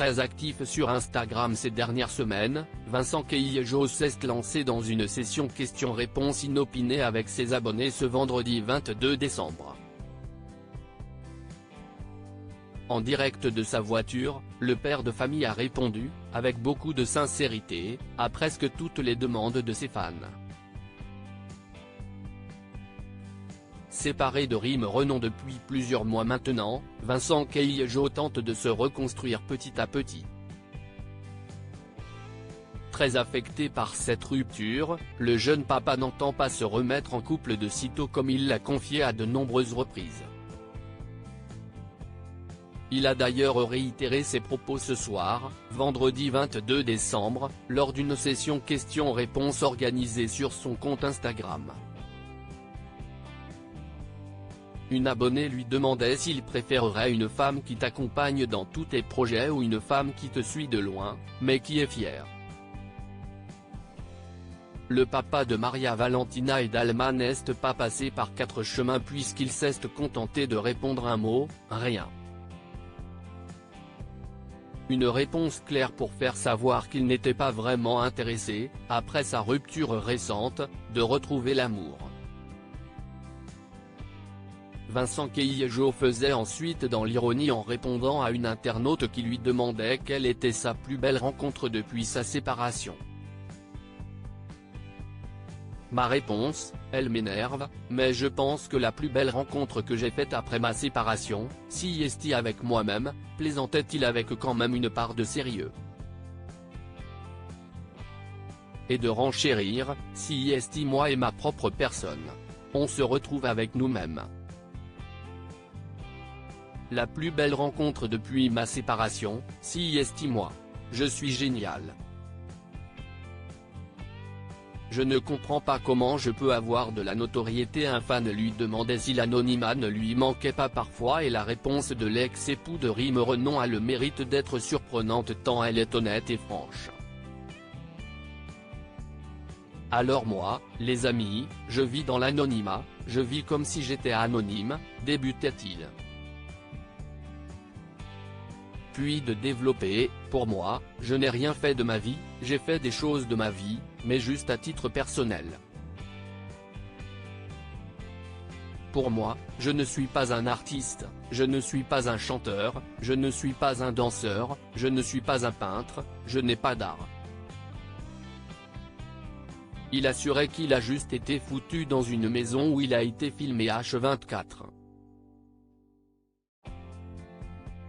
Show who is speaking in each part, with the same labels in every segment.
Speaker 1: Très actif sur Instagram ces dernières semaines, Vincent Queijo s'est lancé dans une session questions-réponses inopinée avec ses abonnés ce vendredi 22 décembre. En direct de sa voiture, le père de famille a répondu, avec beaucoup de sincérité, à presque toutes les demandes de ses fans. Séparé de Rime Renon depuis plusieurs mois maintenant, Vincent Queijo tente de se reconstruire petit à petit. Très affecté par cette rupture, le jeune papa n'entend pas se remettre en couple de sitôt comme il l'a confié à de nombreuses reprises. Il a d'ailleurs réitéré ses propos ce soir, vendredi 22 décembre, lors d'une session questions-réponses organisée sur son compte Instagram. Une abonnée lui demandait s'il préférerait une femme qui t'accompagne dans tous tes projets ou une femme qui te suit de loin, mais qui est fière. Le papa de Maria Valentina et d'Alma n'est pas passé par quatre chemins puisqu'il s'est contenté de répondre un mot, rien. Une réponse claire pour faire savoir qu'il n'était pas vraiment intéressé, après sa rupture récente, de retrouver l'amour. Vincent Queijo faisait ensuite dans l'ironie en répondant à une internaute qui lui demandait quelle était sa plus belle rencontre depuis sa séparation. Ma réponse, elle m'énerve, mais je pense que la plus belle rencontre que j'ai faite après ma séparation, si est avec moi-même, plaisantait-il avec quand même une part de sérieux. Et de renchérir, si est moi et ma propre personne. On se retrouve avec nous-mêmes. La plus belle rencontre depuis ma séparation, si est moi. Je suis génial. Je ne comprends pas comment je peux avoir de la notoriété. Un fan lui demandait si l'anonymat ne lui manquait pas parfois et la réponse de l'ex-époux de Rime Renon a le mérite d'être surprenante tant elle est honnête et franche. Alors moi, les amis, je vis dans l'anonymat, je vis comme si j'étais anonyme, débutait-il. Puis de développer, pour moi, je n'ai rien fait de ma vie, j'ai fait des choses de ma vie, mais juste à titre personnel. Pour moi, je ne suis pas un artiste, je ne suis pas un chanteur, je ne suis pas un danseur, je ne suis pas un peintre, je n'ai pas d'art. Il assurait qu'il a juste été foutu dans une maison où il a été filmé H24.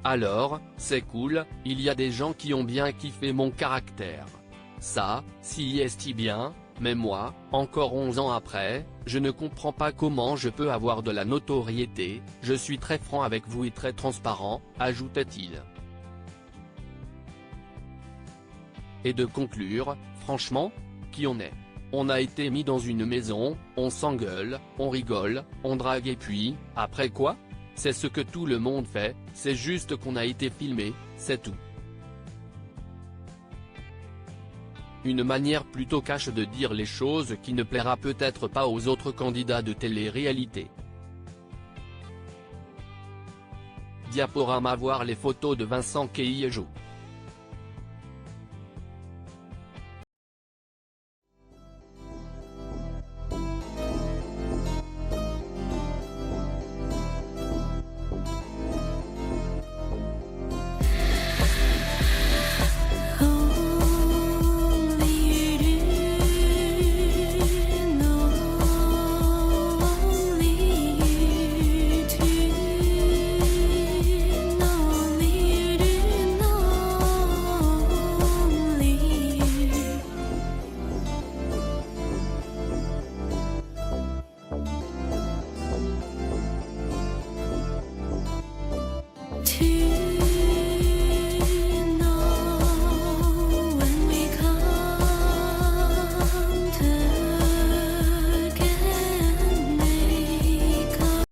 Speaker 1: Alors, c'est cool, il y a des gens qui ont bien kiffé mon caractère. Ça, si est bien, mais moi, encore 11 ans après, je ne comprends pas comment je peux avoir de la notoriété, je suis très franc avec vous et très transparent, ajoutait-il. Et de conclure, franchement, qui on est? On a été mis dans une maison, on s'engueule, on rigole, on drague et puis, après quoi? C'est ce que tout le monde fait, c'est juste qu'on a été filmé, c'est tout. Une manière plutôt cash de dire les choses qui ne plaira peut-être pas aux autres candidats de télé-réalité. Diaporama. Voir les photos de Vincent Queijo.